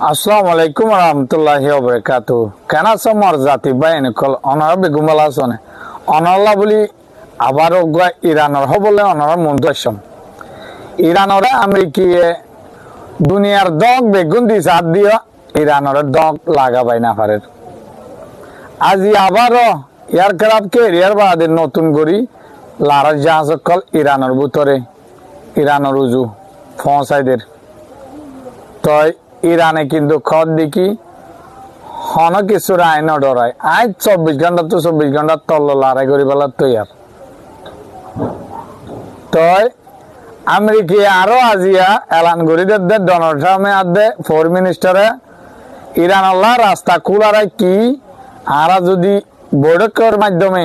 আসসালামু আলাইকুম রহমতুল্লাহি ওবারাকাতু। কেন আছো মর জাতি বাইন কল অনার বেগুমালা আছনে অনারলা বলি আবার ইরানর হবলে অনার মন্দাসম ইরানর আমেরিকিয়ে দুনিয়ার দগ বেগুন দি সাত দিও ইরানর দগ লাগাবাই না পারে। আজি আবারও এয়ারক্রাফট ক্যারিয়ার বাদে নতুন করি লারা জাহাজ কল ইরানর ভিতরে ইরানর উজু ফসাইদের তয় ইরানে কিন্তু খদ দেখি হন কিছু আইন ডরায় আজ 24 ঘন্টা তো 24 ঘন্টা তল্ল লড়াই করি বেলা তৈয়ার তয় আমেরিকি আরো আজিয়া এলান করি দে ডোনাল্ড ট্রাম্পে আদে ফরেন মিনিস্টারে ইরান আল্লাহ রাস্তা খুলারাই কি আর যদি বৈঠকের মাধ্যমে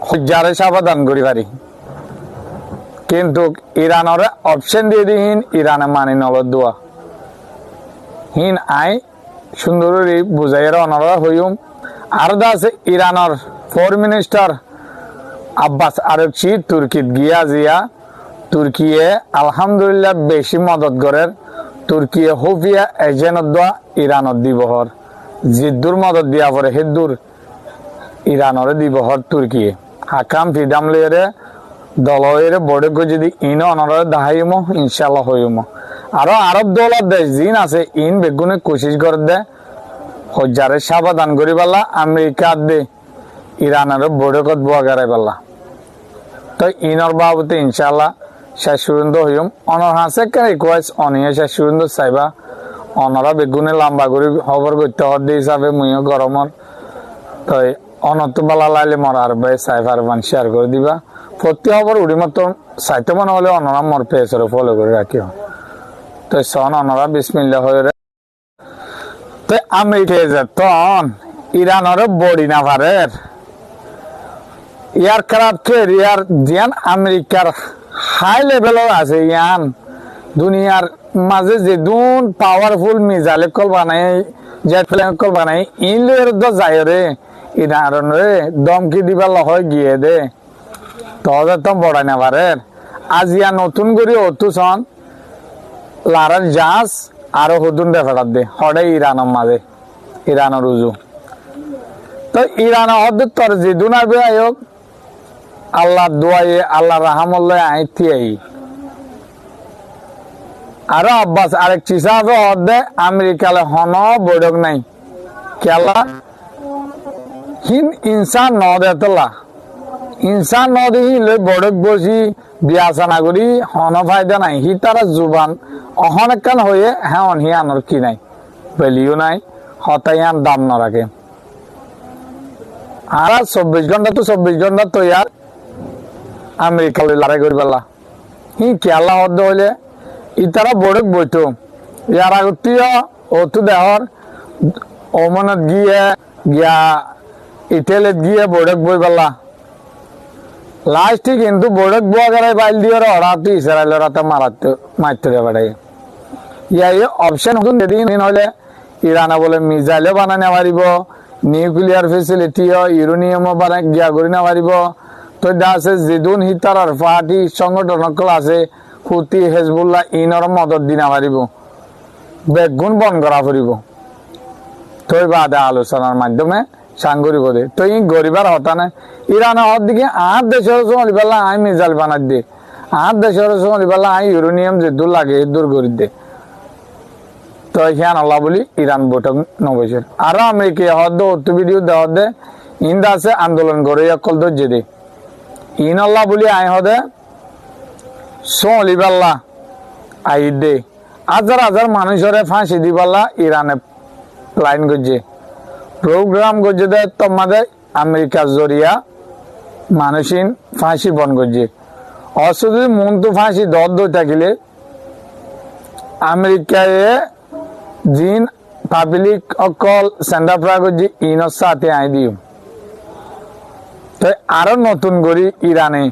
হজারে সাবধান করি পারি কিন্তু ইরানরে অপশন দিয়ে দিন ইরানে মানি নল দোয়া হিন আই সুন্দর বুঝাইয়ের অনারা হইম আর আছে ইরানর ফরেন মিনিস্টার আব্বাস আরাকচি তুর্কিত গিয়া জিয়া তুর্কিয়ে আলহামদুলিল্লাহ বেশি মদত করেন তুর্কিয়ে হুফিয়া এজেন্ট দোয়া ইরানত দিবহর জিদ্দুর মদত দিয়া পরে হেদ্দুর ইরানরে দিবহর তুর্কিয়ে হাকাম ফিদাম লইরে দলের বড় যদি ইন অনরে দাহাইম ইনশাল্লাহ হইম আরো আরব দৌলত দেশ জিন আছে ইন বেগুনে কোশিশ করে দে হজারে সাবধান করি পাল্লা আমেরিকা দে ইরানের বড়কত বুয়াগারাই পাল্লা তো ইনর বাবতে ইনশাল্লাহ শেষ পর্যন্ত হইম অনর হাসে রিকোয়েস্ট অনিয়ে শেষ পর্যন্ত চাইবা অনরা বেগুনে লম্বা করে খবর করতে হদ্দে হিসাবে মুইও গরমর তো অনত বালা লাইলে মরার বাই সাইফার মান শেয়ার করে দিবা প্রতি খবর উড়ি মতো চাইতে মনে হলে অনরা মর পেয়েছে ফলো করে রাখিও তো সন অনরা বিসমিল্লাহ হয়ে তো আমেরিকা তখন ইরানের বডি না পারের এয়ারক্রাফট ক্যারিয়ার জিয়ান আমেরিকার হাই লেভেলের আছে ইয়ান দুনিয়ার মাঝে যে দুন পাওয়ারফুল মিসাইল কল বানাই জেট প্লেন কল বানাই ইলের দ যায় রে ইরানরে দমকি দিবার হয় গিয়ে দে তবে তো বড়াই না পারের আজিয়া নতুন করে অতুসন লারার জাহাজ আরো হদুন ফেরাত দে হডে ইরানের মাঝে ইরানের উজু তো ইরান হদ তোর যে দুনাবে আয়োগ আল্লাহ দোয়াইয়ে আল্লাহ রাহামল্লাহ আইতি আই আরো আব্বাস আরেক চিসাবে হদে আমেরিকালে হন বৈঠক নাই কেলা হিন ইনসান ন দেতলা ইনসান ন দেখি লই বৈঠক বসি বিয়াসানা করি হন ফায়দা নাই হি তারা জুবান অহনেকান হয়ে হ্যাঁ হি আনর কি নাই ভ্যালিও নাই হতাইয়ান দাম না রাখে আর 24 ঘন্টা তো 24 ঘন্টা তো ইয়ার আমেরিকা লড়াই করি পেলা হি কেলা হদ্দ হইলে ইতারা বড়ক বইতো ইয়ার আগতীয় অতু দেহর ওমনত গিয়ে গিয়া ইটালিত গিয়ে বড়ক বই পেলা লাস্টে কিন্তু বড়ক বুয়া গেলে বাইল দিয়ে হরাতে ইসরায়েলের হাতে মারতে বেড়াই ইয়া অপশন হতুন যেদিন হলে ইরানে বলে মিসাইলও বানানো পারিব নিউক্লিয়ার ফেসিলিটিও ইউরেনিয়ামও বানাই গিয়া করি না পারিব তো আছে যেদুন হিতার পার্টি সংগঠন আছে হুতি হেজবুল্লাহ ইনর মদত দিনা পারিব বেগুন বন করা ফুরিব তৈ বাদে আলোচনার মাধ্যমে সাংগরিব দে তো ই গরিবার হতা নাই ইরানের হর দিকে আর দেশের চলি পেলা আই মিসাইল বানাই দে আর দেশের চলি পেলা আই ইউরেনিয়াম যেদুর লাগে দূর করি দে তো হিয়ান আল্লাহ বলি ইরান বৈঠক নবসের আরো আমেরিকা হদ অতু ভিডিও দেওয়া দে ইন্দ আছে আন্দোলন করে অকল ধৈর্য দে ইন আল্লাহ বলি আই হদে সলিবাল্লাহ আই দে হাজার হাজার মানুষের ফাঁসি দিবাল্লা ইরানে প্লাইন করছে প্রোগ্রাম করছে দে তোমাদের আমেরিকার জরিয়া মানুষিন ফাঁসি বন করছে অসুধ মন তো ফাঁসি দর দই থাকিলে আমেরিকায় জিন পাবলিক অকল সেন্টার প্রা করছে ইনর সাথে আই দিও আরো নতুন করি ইরানে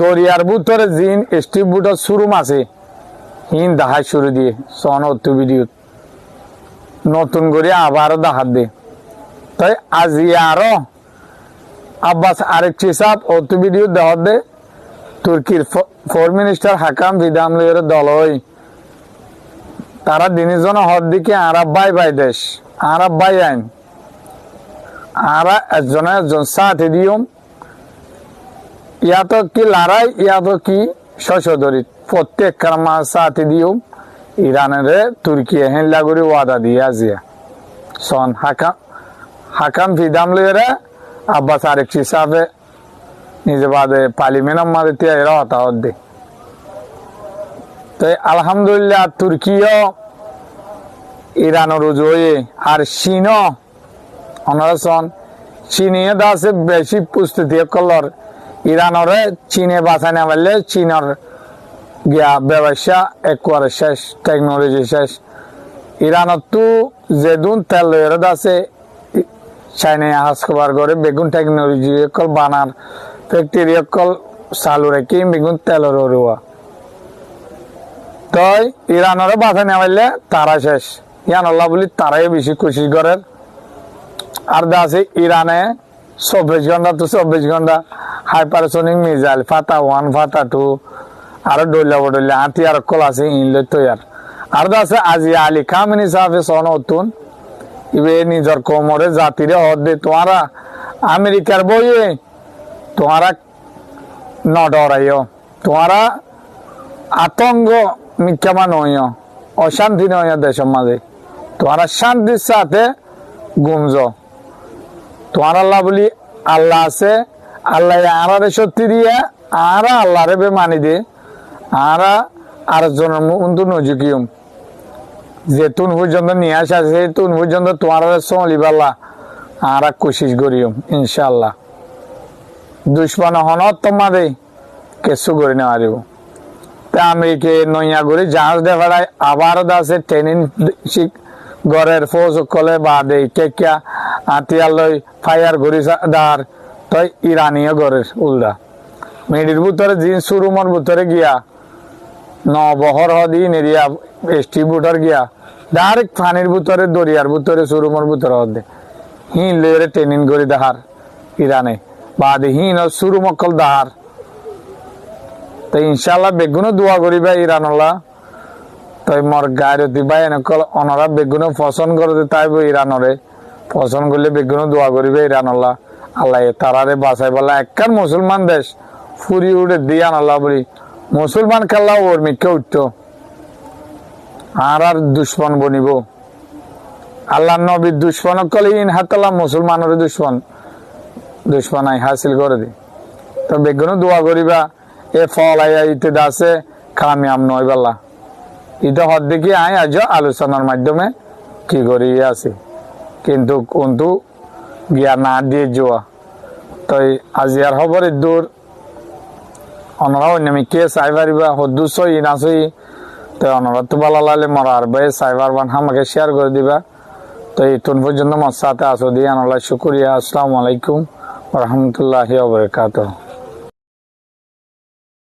দরিয়ার ভিতরে জিন স্টিভ বুটের শুরুম আছে হিন দাহাই শুরু দিয়ে সন অতু ভিডিও নতুন করে আবারও দাহাত দে তাই আজি আরো আব্বাস আরেক চিসাব অতু ভিডিও দেওয়া দে তুর্কির ফরেন মিনিস্টার হাকাম ফিদাম লইয়ের দল তারা দিনের জন্য হর দিকে আরব বাই দেশ আরব বাই আইন আরা একজন সাথে দিয়ম ইয়াতো কি লড়াই ইয়াতো কি শশদরি প্রত্যেক কারমা সাথে দিয়ম ইরানের তুর্কি হেল্লা করে ওয়াদা দিয়ে আজিয়া সন হাকাম ফিদাম লইরা আব্বাস আরেক হিসাবে নিজে বাদে পার্লিমেন্ট মারিতে এরা হতাহত দে তো আলহামদুলিল্লাহ তুর্কিও ইরানের জয়ে আর চীনও অনারসন চীনিয়ে দাসে বেশি প্রস্তুতি কলর ইরানের চীনে বাঁচাই না পারলে চীনের গিয়া ব্যবসা একবারে শেষ টেকনোলজি শেষ ইরানত তো যেদুন তেল লইরে দাসে চাইনা হাস খবর করে বেগুন টেকনোলজি কল বানার ফ্যাক্টরি কল চালু রেখে বেগুন তেলের রুয়া তো ইরানের বাঁচাই না পারলে তারা শেষ ইয়ানল্লাহ বলি তারাই বেশি কোশিশ করে আর দাসে ইরানে 24 ঘন্টা তো 24 ঘন্টা হাইপারসোনিক মিসাইল ফাতা 1 ফাতা 2 আর ডইলা আতি আর কল আছে ইনলে তৈয়ার আর দাসে আজি আলী খামেনি সাহেব সনতুন ইবে নিজের কোমরে জাতিরে হদ দে তোমারা আমেরিকার বইয়ে তোমারা ন ডরাইও তোমারা আতঙ্ক মিথ্যামা নয় অশান্তি নয় দেশের মাঝে তোমারা শান্তির সাথে গুমজ তোমার আল্লাহ বলি আল্লাহ আছে আল্লাহ আরারে সত্যি দিয়ে আরা আল্লাহরে বে মানি দে আরা আর জনের মুন্তু নজিকিয়ম যেতুন পর্যন্ত নিয়ে আসা সেতুন পর্যন্ত তোমার চলিবাল্লা আরা কোশিশ করিয়ম ইনশাল্লাহ দুশ্মন হন তোমাদের কেসু করে নেওয়া দিব তা আমেরিকে নইয়া করে জাহাজ দেখায় আবার দাসে ট্রেনিং শিখ ঘরের ফৌজ কলে বা দে কেকিয়া আতিয়ার লই ফায়ার ঘুরি দার তই ইরানীয় ঘরের উল্দা মেডির ভিতরে জিন সুরুমর ভিতরে গিয়া নবহর হদিন এরিয়া এসটি বুটার গিয়া ডাইরেক্ট পানির ভিতরে দরিয়ার ভিতরে সুরুমর ভিতরে হদে হিন লইরে ট্রেনিং করি দাহার ইরানে বাদে হিন সুরুমকল দাহার তো ইনশাল্লাহ বেগুনও দোয়া করিবা ইরানল্লাহ তাই মোর গায়রতি ভাই এনেকল অনরা বেগুনও পছন্দ করতে তাইব ইরানরে পছন্দ করলে বেগুনও দোয়া করিবে ইরানল্লাহ আল্লাহ তারারে বাঁচাই বলা একখান মুসলমান দেশ ফুরি উঠে দিয়ান আল্লাহ বলি মুসলমান খেলা ওর মিকে উঠতো আর দুশ্মন বনিব আল্লাহ নবীর দুশ্মন কলে ইন হাতাল্লাহ মুসলমানের দুশ্মন হাসিল করে দি তো বেগুনও দোয়া করিবা এ ফল আইয়া ইতে দাসে কামিয়াম নয় বাল্লা এটা হদ দেখি আজ আলোচনার মাধ্যমে কি করি আছে কিন্তু কোনটু গিয়া না দিয়ে যাওয়া তাই আজি আর খবরের দূর অনরা অন্যামি কে চাই পারিবা হদ্দুর সই না সই তো অনরা তো ভালো লাগলে মরার ভাই সাইবার বান আমাকে শেয়ার করে দিবা তো এইটুন পর্যন্ত আমার সাথে আসো দিয়ে আনলা শুক্রিয়া আসসালামু আলাইকুম ওয়া রাহমাতুল্লাহি ওয়া বারাকাতুহু।